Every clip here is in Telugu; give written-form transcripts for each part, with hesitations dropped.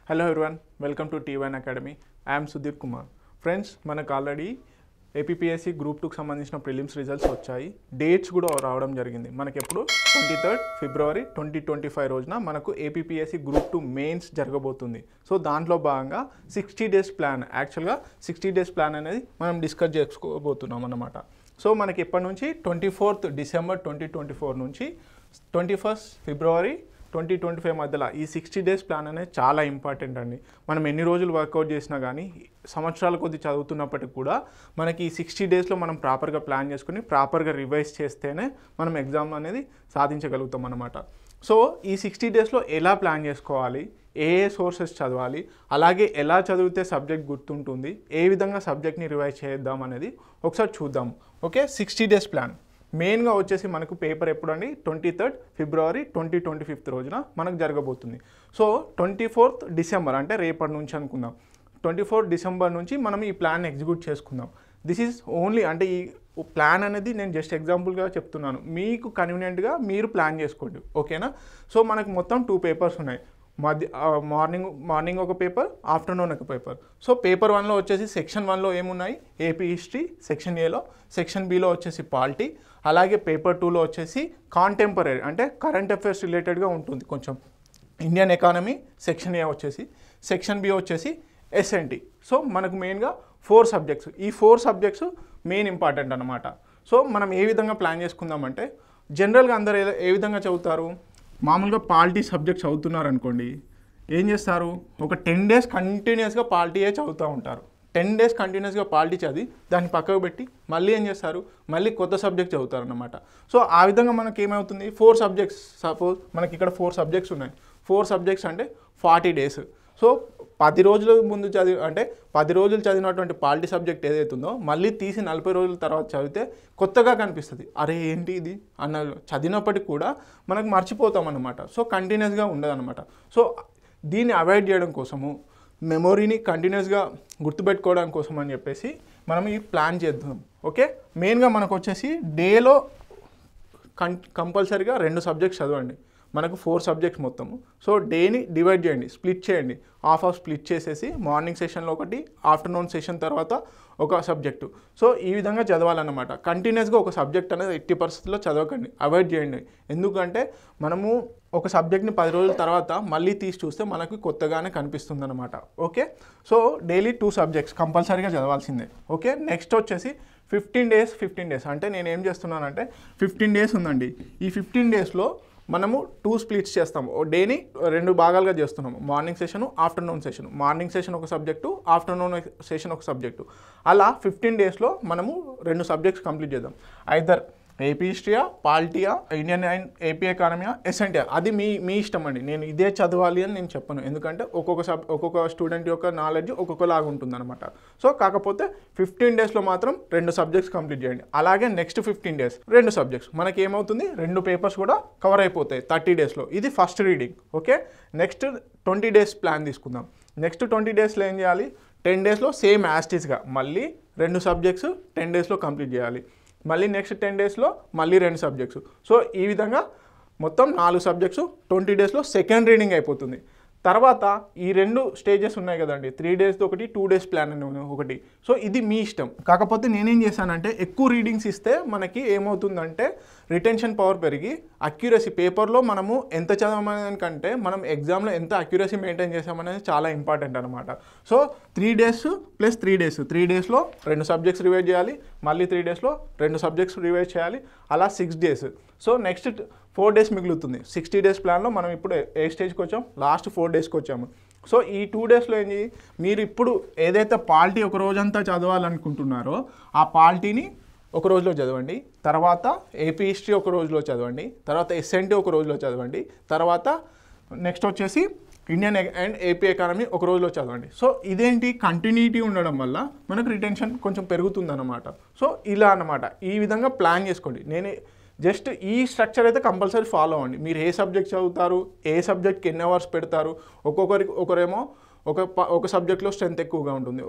Hello everyone, welcome to T1 Academy. I am Sudhir Kumar. Friends, మనకు ఆల్రెడీ ఏపీపీఎస్సీ గ్రూప్ 2కి సంబంధించిన ప్రిలిమ్స్ రిజల్ట్స్ వచ్చాయి. డేట్స్ కూడా రావడం జరిగింది. మనకి ఎప్పుడు 23rd ఫిబ్రవరి 2025 రోజున మనకు ఏపీపీఎస్సీ గ్రూప్ 2 మెయిన్స్ జరగబోతుంది. సో దాంట్లో భాగంగా 60 days ప్లాన్, యాక్చువల్గా 60 days ప్లాన్ అనేది మనం డిస్కస్ చేసుకోబోతున్నాం అన్నమాట. సో మనకి ఎప్పటి నుంచి 24th డిసెంబర్ 2024 నుంచి 21st ఫిబ్రవరి 2025 మధ్యలో ఈ 60 days ప్లాన్ అనేది చాలా ఇంపార్టెంట్ అండి. మనం ఎన్ని రోజులు వర్కౌట్ చేసినా కానీ సంవత్సరాల కొద్ది చదువుతున్నప్పటికి కూడా మనకి ఈ 60 daysలో మనం ప్రాపర్గా ప్లాన్ చేసుకుని ప్రాపర్గా రివైజ్ చేస్తేనే మనం ఎగ్జామ్ అనేది సాధించగలుగుతాం అన్నమాట. సో ఈ 60 daysలో ఎలా ప్లాన్ చేసుకోవాలి, ఏ సోర్సెస్ చదవాలి, అలాగే ఎలా చదివితే సబ్జెక్ట్ గుర్తుంటుంది, ఏ విధంగా సబ్జెక్ట్ని రివైజ్ చేద్దాం అనేది ఒకసారి చూద్దాం. ఓకే, 60 days ప్లాన్ మెయిన్గా వచ్చేసి మనకు పేపర్ ఎప్పుడండి 23rd ఫిబ్రవరి 2025 రోజున మనకు జరగబోతుంది. సో 24th డిసెంబర్ అంటే రేపటి నుంచి అనుకుందాం. 24th డిసెంబర్ నుంచి మనం ఈ ప్లాన్ ఎగ్జిక్యూట్ చేసుకుందాం. దిస్ ఈజ్ ఓన్లీ అంటే ఈ ప్లాన్ అనేది నేను జస్ట్ ఎగ్జాంపుల్గా చెప్తున్నాను, మీకు కన్వీనియంట్గా మీరు ప్లాన్ చేసుకోండి. ఓకేనా? సో మనకు మొత్తం 2 పేపర్స్ ఉన్నాయి. మార్నింగ్ ఒక పేపర్, ఆఫ్టర్నూన్ ఒక పేపర్. సో పేపర్ 1లో వచ్చేసి సెక్షన్ 1లో ఏమున్నాయి, ఏపీ హిస్టరీ, సెక్షన్ ఏలో, సెక్షన్ బిలో వచ్చేసి పాలిటీ, అలాగే పేపర్ 2లో వచ్చేసి కాంటెంపరీ అంటే కరెంట్ అఫైర్స్ రిలేటెడ్గా ఉంటుంది కొంచెం, ఇండియన్ ఎకానమీ సెక్షన్ ఏ వచ్చేసి, సెక్షన్ బి వచ్చేసి ఎస్ఎన్టీ. సో మనకు మెయిన్గా 4 సబ్జెక్ట్స్, ఈ 4 సబ్జెక్ట్స్ మెయిన్ ఇంపార్టెంట్ అనమాట. సో మనం ఏ విధంగా ప్లాన్ చేసుకుందామంటే, జనరల్గా అందరు ఏ విధంగా చదువుతారు, మామూలుగా పాలిటీ సబ్జెక్ట్ చదువుతున్నారు అనుకోండి, ఏం చేస్తారు, ఒక 10 days కంటిన్యూస్గా పాలిటీయే చదువుతూ ఉంటారు. 10 days కంటిన్యూస్గా పాలిటీ చదివి దాన్ని పక్కకు పెట్టి మళ్ళీ ఏం చేస్తారు, మళ్ళీ కొత్త సబ్జెక్ట్ చదువుతారు అన్నమాట. సో ఆ విధంగా మనకి ఏమవుతుంది, 4 సబ్జెక్ట్స్, సపోజ్ మనకి ఇక్కడ 4 సబ్జెక్ట్స్ ఉన్నాయి. 4 సబ్జెక్ట్స్ అంటే 40 days. సో 10 రోజుల ముందు అంటే 10 రోజులు చదివినటువంటి పాలిటీ సబ్జెక్ట్ ఏదైతుందో మళ్ళీ తీసి 40 రోజుల తర్వాత చదివితే కొత్తగా కనిపిస్తుంది. అరే ఏంటి ఇది అన్న చదివినప్పటికి కూడా మనకు మర్చిపోతాం అన్నమాట. సో కంటిన్యూస్గా ఉండదన్నమాట. సో దీన్ని అవాయిడ్ చేయడం కోసము, మెమొరీని కంటిన్యూస్గా గుర్తుపెట్టుకోవడం కోసం అని చెప్పేసి మనం ఈ ప్లాన్ చేద్దాం. ఓకే, మెయిన్గా మనకు వచ్చేసి డేలో కంపల్సరీగా 2 సబ్జెక్ట్స్ చదవండి. మనకు 4 సబ్జెక్ట్స్ మొత్తము. సో డేని డివైడ్ చేయండి, స్ప్లిట్ చేయండి, హాఫ్ స్ప్లిట్ చేసేసి మార్నింగ్ సెషన్లో ఒకటి, ఆఫ్టర్నూన్ సెషన్ తర్వాత ఒక సబ్జెక్టు. సో ఈ విధంగా చదవాలన్నమాట. కంటిన్యూస్గా ఒక సబ్జెక్ట్ అనేది 80% చదవకండి, అవాయిడ్ చేయండి. ఎందుకంటే మనము ఒక సబ్జెక్ట్ని 10 రోజుల తర్వాత మళ్ళీ తీసి చూస్తే మనకు కొత్తగానే కనిపిస్తుంది అనమాట. ఓకే, సో డైలీ 2 సబ్జెక్ట్స్ కంపల్సరీగా చదవాల్సిందే. ఓకే, నెక్స్ట్ వచ్చేసి 15 days అంటే నేను ఏం చేస్తున్నానంటే 15 days ఉందండి. ఈ 15 daysలో మనము 2 splits చేస్తాము. డేని 2 భాగాలుగా చేస్తున్నాము, morning session, afternoon session. Morning session ఒక సబ్జెక్టు, ఆఫ్టర్నూన్ సెషన్ ఒక సబ్జెక్టు. అలా 15 daysలో మనము 2 సబ్జెక్ట్స్ కంప్లీట్ చేద్దాం. ఐదర్ ఏపీ హిస్టరీయా, పాలిటీయా, ఇండియన్ అండ్ ఏపీ ఎకానమీయా, ఎస్ఎన్టీయా, అది మీ ఇష్టం అండి. నేను ఇదే చదవాలి అని నేను చెప్పను, ఎందుకంటే ఒక్కొక్క స్టూడెంట్ యొక్క నాలెడ్జ్ ఒక్కొక్కలాగా ఉంటుందన్నమాట. సో కాకపోతే 15 daysలో మాత్రం 2 సబ్జెక్ట్స్ కంప్లీట్ చేయండి. అలాగే నెక్స్ట్ 15 days 2 సబ్జెక్ట్స్, మనకి ఏమవుతుంది 2 పేపర్స్ కూడా కవర్ అయిపోతాయి 30 daysలో. ఇది first reading. Okay, next 20 days plan తీసుకుందాం. నెక్స్ట్ 20 daysలో ఏం చేయాలి, 10 daysలో సేమ్ యాస్టీస్గా మళ్ళీ 2 సబ్జెక్ట్స్ 10 daysలో కంప్లీట్ చేయాలి. మళ్ళీ నెక్స్ట్ 10 daysలో మళ్ళీ 2 సబ్జెక్ట్స్. సో ఈ విధంగా మొత్తం 4 సబ్జెక్ట్స్ 20 daysలో సెకండ్ రీడింగ్ అయిపోతుంది. తర్వాత ఈ 2 స్టేజెస్ ఉన్నాయి కదండి, 3 days ఒకటి, 2 days ప్లాన్ అని ఒకటి. సో ఇది మీ ఇష్టం. కాకపోతే నేనేం చేశానంటే ఎక్కువ రీడింగ్స్ ఇస్తే మనకి ఏమవుతుందంటే రిటెన్షన్ పవర్ పెరిగి అక్యురసీ, పేపర్లో మనము ఎంత చదవమనే కంటే మనం ఎగ్జామ్లో ఎంత అక్యురసీ మెయింటైన్ చేసామనేది చాలా ఇంపార్టెంట్ అనమాట. So 3 days plus 3 days, 3 daysలో 2 subjects revise చేయాలి, మళ్ళీ 3 daysలో 2 సబ్జెక్ట్స్ రివైజ్ చేయాలి, అలా 6 days. సో నెక్స్ట్ 4 days మిగులుతుంది. 60 days ప్లాన్లో మనం ఇప్పుడు ఏ స్టేజ్కి వచ్చాం, లాస్ట్ 4 daysకి వచ్చాము. సో ఈ 2 daysలో ఏంటి, మీరు ఇప్పుడు ఏదైతే పాలిటీ ఒక రోజంతా చదవాలనుకుంటున్నారో ఆ పాలిటీని ఒక రోజులో చదవండి, తర్వాత ఏపీ హిస్టరీ ఒక రోజులో చదవండి, తర్వాత ఎస్ఎన్టీ ఒక రోజులో చదవండి, తర్వాత నెక్స్ట్ వచ్చేసి ఇండియన్ అండ్ ఏపీ ఎకానమీ ఒక రోజులో చదవండి. సో ఇదేంటి, కంటిన్యూటీ ఉండడం వల్ల మనకు రిటెన్షన్ కొంచెం పెరుగుతుందన్నమాట. సో ఇలా అన్నమాట, ఈ విధంగా ప్లాన్ చేసుకోండి. నేను జస్ట్ ఈ స్ట్రక్చర్ అయితే కంపల్సరీ ఫాలో అవ్వండి. మీరు ఏ సబ్జెక్ట్ చదువుతారు, ఏ సబ్జెక్ట్కి ఎన్ని అవర్స్ పెడతారు, ఒకరేమో ఒక సబ్జెక్ట్లో స్ట్రెంత్ ఎక్కువగా ఉంటుంది,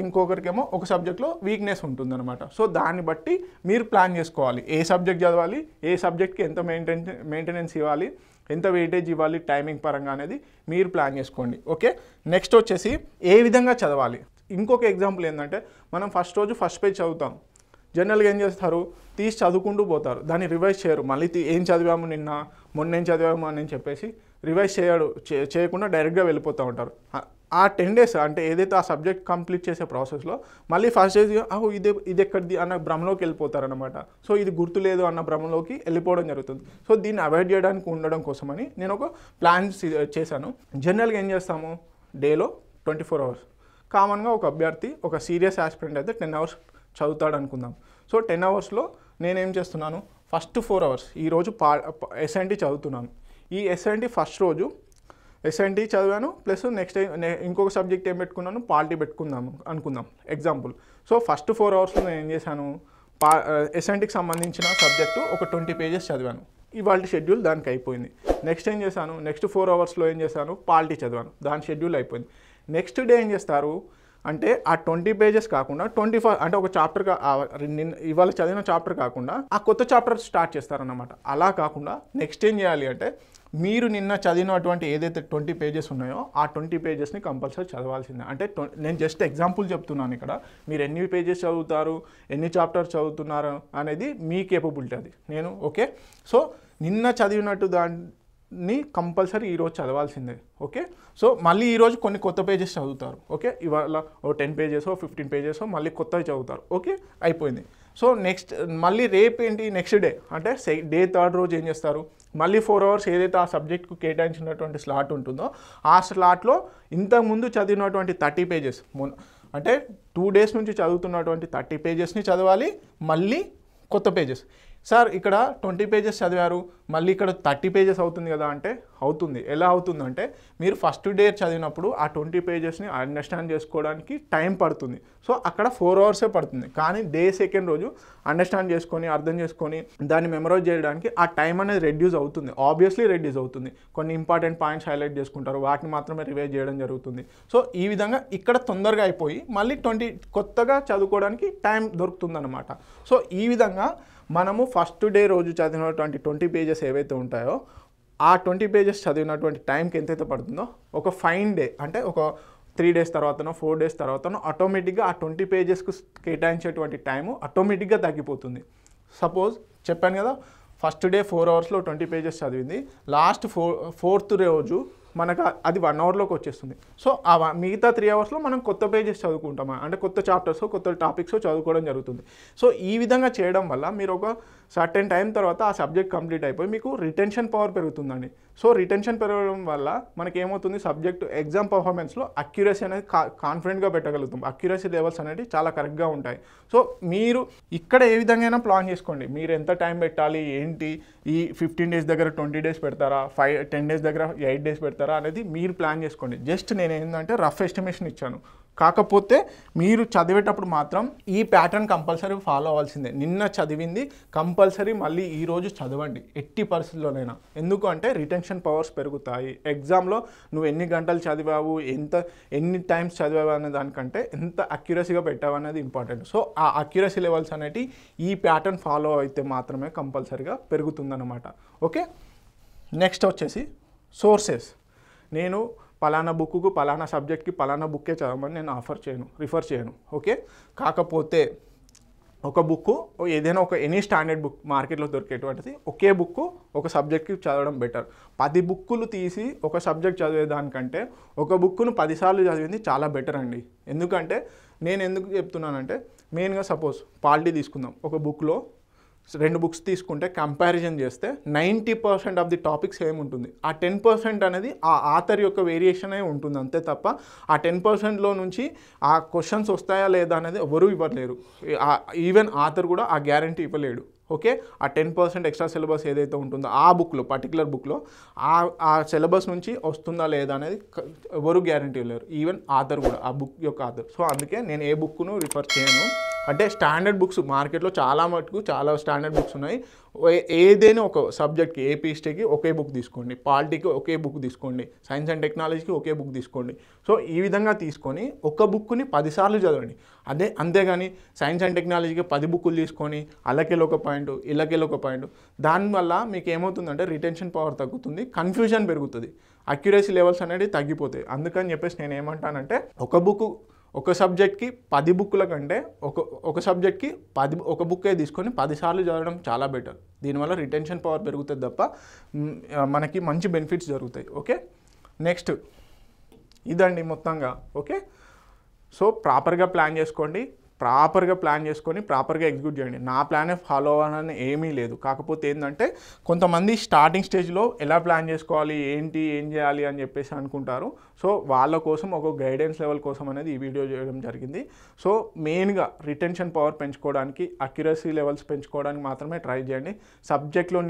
ఇంకొకరికేమో ఒక సబ్జెక్ట్లో వీక్నెస్ ఉంటుంది అనమాట. సో దాన్ని బట్టి మీరు ప్లాన్ చేసుకోవాలి, ఏ సబ్జెక్ట్ చదవాలి, ఏ సబ్జెక్ట్కి ఎంత మెయింటెనెన్స్ ఇవ్వాలి, ఎంత వెయిటేజ్ ఇవ్వాలి టైమింగ్ పరంగా అనేది మీరు ప్లాన్ చేసుకోండి. ఓకే, నెక్స్ట్ వచ్చేసి ఏ విధంగా చదవాలి. ఇంకొక ఎగ్జాంపుల్ ఏంటంటే మనం ఫస్ట్ రోజు ఫస్ట్ పేజ్ చదువుతాం. జనరల్గా ఏం చేస్తారు, తీసి చదువుకుంటూ పోతారు, దాన్ని రివైజ్ చేయరు. మళ్ళీ ఏం చదివాము మొన్న ఏం చదివాము అని చెప్పేసి రివైజ్ చేయకుండా డైరెక్ట్గా వెళ్ళిపోతూ ఉంటారు. ఆ 10 days అంటే ఏదైతే ఆ సబ్జెక్ట్ కంప్లీట్ చేసే ప్రాసెస్లో మళ్ళీ ఫస్ట్ డేస్ ఇది ఎక్కడిది అన్న భ్రమలోకి వెళ్ళిపోతారనమాట. సో ఇది గుర్తులేదు అన్న భ్రమలోకి వెళ్ళిపోవడం జరుగుతుంది. సో దీన్ని అవాయిడ్ చేయడానికి ఉండడం కోసమని నేను ఒక ప్లాన్ చేశాను. జనరల్గా ఏం చేస్తాము, డేలో 24 hours కామన్గా ఒక అభ్యర్థి ఒక సీరియస్ ఆస్పిరెంట్ అయితే 10 hours చదువుతాడు అనుకుందాం. సో 10 hours నేనేం చేస్తున్నాను, ఫస్ట్ 4 hours ఈరోజు ఎస్ఎన్టీ చదువుతున్నాను. ఈ ఎస్ఎన్టీ ఫస్ట్ రోజు ఎస్ఎన్టీ చదివాను, ప్లస్ నెక్స్ట్ ఇంకొక సబ్జెక్ట్ ఏం పెట్టుకున్నాను, పాలిటీ పెట్టుకుందాము అనుకుందాం ఎగ్జాంపుల్. సో ఫస్ట్ 4 hours నేను ఏం చేశాను, ఎస్ఎన్టీకి సంబంధించిన సబ్జెక్టు ఒక 20 pages చదివాను. ఇవాళ షెడ్యూల్ దానికి అయిపోయింది. నెక్స్ట్ ఏం చేశాను, నెక్స్ట్ 4 hours ఏం చేశాను, పాలిటీ చదివాను, దాని షెడ్యూల్ అయిపోయింది. నెక్స్ట్ డే ఏం చేస్తారు అంటే ఆ 20 pages కాకుండా 25 అంటే ఒక చాప్టర్ ఇవాళ చదివిన చాప్టర్ కాకుండా ఆ కొత్త చాప్టర్ స్టార్ట్ చేస్తారన్నమాట. అలా కాకుండా నెక్స్ట్ ఏం చేయాలి అంటే మీరు నిన్న చదివినటువంటి ఏదైతే 20 pages ఉన్నాయో ఆ 20 pagesని కంపల్సరీ చదవాల్సిందే. అంటే నేను జస్ట్ ఎగ్జాంపుల్ చెప్తున్నాను ఇక్కడ. మీరు ఎన్ని పేజెస్ చదువుతారు, ఎన్ని చాప్టర్స్ చదువుతున్నారు అనేది మీ కేపబిలిటీ అది. నేను ఓకే, సో నిన్న చదివినట్టు దాన్ని కంపల్సరీ ఈరోజు చదవాల్సిందే. ఓకే, సో మళ్ళీ ఈరోజు కొన్ని కొత్త పేజెస్ చదువుతారు. ఓకే, ఇవాళ 10 pages 15 pages మళ్ళీ కొత్తవి చదువుతారు. ఓకే, అయిపోయింది. సో నెక్స్ట్ మళ్ళీ రేపు ఏంటి, నెక్స్ట్ డే అంటే డే 3rd రోజు ఏం చేస్తారు, మళ్ళీ 4 hours ఏదైతే ఆ సబ్జెక్ట్కు కేటాయించినటువంటి స్లాట్ ఉంటుందో ఆ స్లాట్లో ఇంతకుముందు చదివినటువంటి 30 pages అంటే 2 days నుంచి చదువుతున్నటువంటి 30 pagesని చదవాలి. మళ్ళీ కొత్త పేజెస్. సార్ ఇక్కడ 20 pages చదివారు, మళ్ళీ ఇక్కడ 30 pages అవుతుంది కదా అంటే అవుతుంది. ఎలా అవుతుందంటే మీరు ఫస్ట్ డే చదివినప్పుడు ఆ 20 pagesని అండర్స్టాండ్ చేసుకోవడానికి టైం పడుతుంది. సో అక్కడ 4 hours పడుతుంది. కానీ డే సెకండ్ రోజు అండర్స్టాండ్ చేసుకొని అర్థం చేసుకొని దాన్ని మెమరైజ్ చేయడానికి ఆ టైం అనేది రెడ్యూస్ అవుతుంది. ఆబ్వియస్లీ రెడ్యూస్ అవుతుంది. కొన్ని ఇంపార్టెంట్ పాయింట్స్ హైలైట్ చేసుకుంటారు, వాటిని మాత్రమే రివైజ్ చేయడం జరుగుతుంది. సో ఈ విధంగా ఇక్కడ తొందరగా అయిపోయి మళ్ళీ కొత్తగా చదువుకోవడానికి టైం దొరుకుతుందన్నమాట. సో ఈ విధంగా మనము ఫస్ట్ డే రోజు చదివినటువంటి 20 pages ఏవైతే ఉంటాయో ఆ 20 pages చదివినటువంటి టైంకి ఎంతైతే పడుతుందో ఒక ఫైన్ డే అంటే ఒక 3 days తర్వాతనో 4 days తర్వాతనో ఆటోమేటిక్గా ఆ 20 pagesకు కేటాయించేటువంటి టైము ఆటోమేటిక్గా తగ్గిపోతుంది. సపోజ్ చెప్పాను కదా, ఫస్ట్ డే 4 hours 20 pages చదివింది, లాస్ట్ 4th రోజు మనకు అది 1 hourలోకి వచ్చేస్తుంది. సో ఆ మిగతా 3 hours మనం కొత్త పేజెస్ చదువుకుంటామా అంటే కొత్త చాప్టర్స్ కొత్త టాపిక్స్ చదువుకోవడం జరుగుతుంది. సో ఈ విధంగా చేయడం వల్ల మీరు ఒక సర్టెన్ టైం తర్వాత ఆ సబ్జెక్ట్ కంప్లీట్ అయిపోయి మీకు రిటెన్షన్ పవర్ పెరుగుతుందండి. సో రిటెన్షన్ పెరగడం వల్ల మనకి ఏమవుతుంది, సబ్జెక్ట్ ఎగ్జామ్ పర్ఫార్మెన్స్లో అక్యురసీ అనేది కాన్ఫిడెంట్గా పెట్టగలుగుతాం. అక్యురసీ లెవెల్స్ అనేవి చాలా కరెక్ట్గా ఉంటాయి. సో మీరు ఇక్కడ ఏ విధంగా ప్లాన్ చేసుకోండి, మీరు ఎంత టైం పెట్టాలి ఏంటి, ఈ 15 days దగ్గర 20 days పెడతారా, 10 days దగ్గర 8 days పెడతారా అనేది మీరు ప్లాన్ చేసుకోండి. జస్ట్ నేను ఏంటంటే రఫ్ ఎస్టిమేషన్ ఇచ్చాను. కాకపోతే మీరు చదివేటప్పుడు మాత్రం ఈ ప్యాటర్న్ కంపల్సరీ ఫాలో అవ్వాల్సిందే. నిన్న చదివింది కంపల్సరీ మళ్ళీ ఈరోజు చదవండి ఎట్టి పరిస్థితుల్లోనైనా. ఎందుకు అంటే రిటెన్షన్ పవర్స్ పెరుగుతాయి. ఎగ్జామ్లో నువ్వు ఎన్ని గంటలు చదివావు, ఎన్ని టైమ్స్ చదివావు అనే దానికంటే ఎంత అక్యురసీగా పెట్టావు అనేది ఇంపార్టెంట్. సో ఆ అక్యురసీ లెవెల్స్ అనేవి ఈ ప్యాటర్న్ ఫాలో అయితే మాత్రమే కంపల్సరీగా పెరుగుతుందన్నమాట. ఓకే, నెక్స్ట్ వచ్చేసి సోర్సెస్. నేను పలానా బుక్కు పలానా సబ్జెక్ట్కి పలానా బుక్కే చదవమని నేను రిఫర్ చేయను. ఓకే, కాకపోతే ఒక బుక్కు ఏదైనా ఒక ఎనీ స్టాండర్డ్ బుక్ మార్కెట్లో దొరికేటువంటిది ఒకే బుక్కు ఒక సబ్జెక్ట్కి చదవడం బెటర్. 10 బుక్కులు తీసి ఒక సబ్జెక్ట్ చదివేదానికంటే ఒక బుక్కును 10 సార్లు చదివింది చాలా బెటర్ అండి. ఎందుకంటే నేను ఎందుకు చెప్తున్నానంటే మెయిన్గా సపోజ్ పాలిటీ తీసుకుందాం, ఒక బుక్లో 2 books తీసుకుంటే కంపారిజన్ చేస్తే 90% ఆఫ్ ది టాపిక్స్ ఏముంటుంది, ఆ 10% అనేది ఆ ఆథర్ యొక్క వేరియేషన్ అయి ఉంటుంది అంతే తప్ప ఆ 10%లో నుంచి ఆ క్వశ్చన్స్ వస్తాయా లేదా అనేది ఎవరు ఇవ్వలేరు. ఈవెన్ ఆథర్ కూడా ఆ గ్యారంటీ ఇవ్వలేడు. ఓకే, ఆ 10% ఎక్స్ట్రా సిలబస్ ఏదైతే ఉంటుందో ఆ బుక్లో పర్టికులర్ బుక్లో ఆ సిలబస్ నుంచి వస్తుందా లేదా అనేది ఎవరు గ్యారంటీ ఇవ్వలేరు, ఈవెన్ ఆథర్ కూడా, ఆ బుక్ యొక్క ఆథర్. సో అందుకే నేను ఏ బుక్ను రిఫర్ చేయను. అంటే స్టాండర్డ్ బుక్స్ మార్కెట్లో చాలా మటుకు చాలా స్టాండర్డ్ బుక్స్ ఉన్నాయి. ఏదైనా ఒక సబ్జెక్ట్కి ఏపీ హిస్టరీకి ఒకే బుక్ తీసుకోండి, పాలిటీకి ఒకే బుక్ తీసుకోండి, సైన్స్ అండ్ టెక్నాలజీకి ఒకే బుక్ తీసుకోండి. సో ఈ విధంగా తీసుకొని ఒక బుక్ని 10 సార్లు చదవండి. అంతేగాని సైన్స్ అండ్ టెక్నాలజీకి 10 బుక్కులు తీసుకొని అల్లకెళ్ళి ఒక పాయింట్ ఇళ్ళకెళ్ళి ఒక పాయింట్, దానివల్ల మీకు ఏమవుతుందంటే రిటెన్షన్ పవర్ తగ్గుతుంది, కన్ఫ్యూజన్ పెరుగుతుంది, అక్యురసీ లెవెల్స్ అనేది తగ్గిపోతాయి. అందుకని చెప్పేసి నేను ఏమంటానంటే ఒక సబ్జెక్ట్కి 10 బుక్కుల కంటే ఒక సబ్జెక్ట్కి ఒక బుక్కే తీసుకొని 10 సార్లు చదవడం చాలా బెటర్. దీనివల్ల రిటెన్షన్ పవర్ పెరుగుతుంది తప్ప మనకి మంచి బెనిఫిట్స్ జరుగుతాయి. ఓకే, నెక్స్ట్ ఇదండి మొత్తంగా. ఓకే, సో ప్రాపర్గా ప్లాన్ చేసుకొని ప్రాపర్గా ఎగ్జిక్యూట్ చేయండి. నా ప్లానే ఫాలో అవ్వాలని ఏమీ లేదు. కాకపోతే ఏంటంటే కొంతమంది స్టార్టింగ్ స్టేజ్లో ఎలా ప్లాన్ చేసుకోవాలి, ఏం చేయాలి అని చెప్పేసి అనుకుంటారు. సో వాళ్ళ కోసం ఒక గైడెన్స్ లెవెల్ కోసం అనేది ఈ వీడియో చేయడం జరిగింది. సో మెయిన్గా రిటెన్షన్ పవర్ పెంచుకోవడానికి, అక్యురసీ లెవెల్స్ పెంచుకోవడానికి మాత్రమే ట్రై చేయండి. సబ్జెక్ట్లో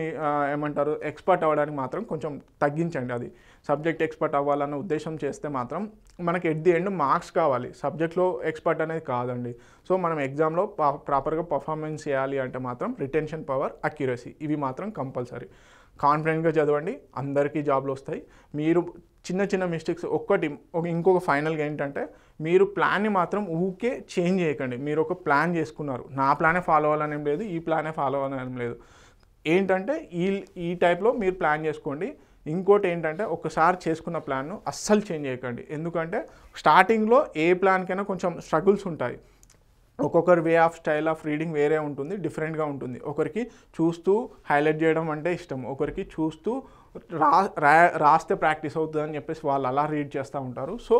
ఎక్స్పర్ట్ అవ్వడానికి మాత్రం కొంచెం తగ్గించండి. అది సబ్జెక్ట్ ఎక్స్పర్ట్ అవ్వాలన్న ఉద్దేశం చేస్తే మాత్రం మనకి ఎట్ ది ఎండ్ మార్క్స్ కావాలి, సబ్జెక్ట్లో ఎక్స్పర్ట్ అనేది కాదండి. సో మనం ఎగ్జామ్లో ప్రాపర్గా పర్ఫార్మెన్స్ చేయాలి అంటే మాత్రం రిటెన్షన్ పవర్, అక్యురసీ ఇవి మాత్రం కంపల్సరీ. కాన్ఫిడెంట్గా చదవండి, అందరికీ జాబ్లు వస్తాయి. మీరు చిన్న మిస్టేక్స్ ఇంకొక ఫైనల్గా ఏంటంటే మీరు ప్లాన్ని మాత్రం ఊకే చేంజ్ చేయకండి. మీరు ఒక ప్లాన్ చేసుకున్నారు, నా ప్లానే ఫాలో అవ్వాలని ఏం లేదు, ఈ ప్లానే ఫాలో అవ్వాలని ఏం లేదు. ఏంటంటే ఈ టైప్లో మీరు ప్లాన్ చేసుకోండి. ఇంకోటి ఏంటంటే ఒకసారి చేసుకున్న ప్లాన్ను అస్సలు చేంజ్ చేయకండి. ఎందుకంటే స్టార్టింగ్లో ఏ ప్లాన్కైనా కొంచెం స్ట్రగుల్స్ ఉంటాయి. ఒక్కొక్కరి way of style of reading వేరే ఉంటుంది, డిఫరెంట్గా ఉంటుంది. ఒకరికి చూస్తూ హైలైట్ చేయడం అంటే ఇష్టం, ఒకరికి చూస్తూ రాస్తే ప్రాక్టీస్ అవుతుంది అని చెప్పేసి వాళ్ళు అలా రీడ్ చేస్తూ ఉంటారు. సో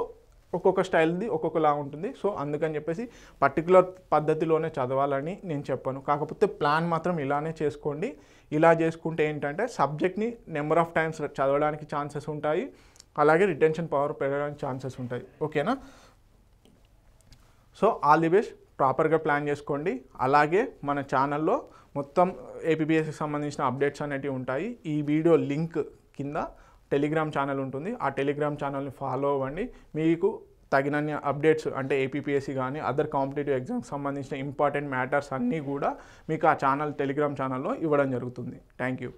ఒక్కొక్క స్టైల్ది ఒక్కొక్కలా ఉంటుంది. సో అందుకని చెప్పేసి పర్టికులర్ పద్ధతిలోనే చదవాలని నేను చెప్పాను. కాకపోతే ప్లాన్ మాత్రం ఇలానే చేసుకోండి. ఇలా చేసుకుంటే ఏంటంటే సబ్జెక్ట్ని నెంబర్ ఆఫ్ టైమ్స్ చదవడానికి ఛాన్సెస్ ఉంటాయి, అలాగే రిటెన్షన్ పవర్ పెరగడానికి ఛాన్సెస్ ఉంటాయి. ఓకేనా? So all the best. ప్రాపర్గా ప్లాన్ చేసుకోండి. అలాగే మన ఛానల్లో మొత్తం ఏపీపీఎస్సికి సంబంధించిన అప్డేట్స్ అనేటివి ఉంటాయి. ఈ వీడియో లింక్ కింద టెలిగ్రామ్ ఛానల్ ఉంటుంది. ఆ టెలిగ్రామ్ ఛానల్ని ఫాలో అవ్వండి. మీకు తగినన్ని అప్డేట్స్ అంటే ఏపీపీఎస్సి కానీ అదర్ కాంపిటేటివ్ ఎగ్జామ్స్ సంబంధించిన ఇంపార్టెంట్ మ్యాటర్స్ అన్నీ కూడా మీకు ఆ టెలిగ్రామ్ ఛానల్లో ఇవ్వడం జరుగుతుంది. Thank you.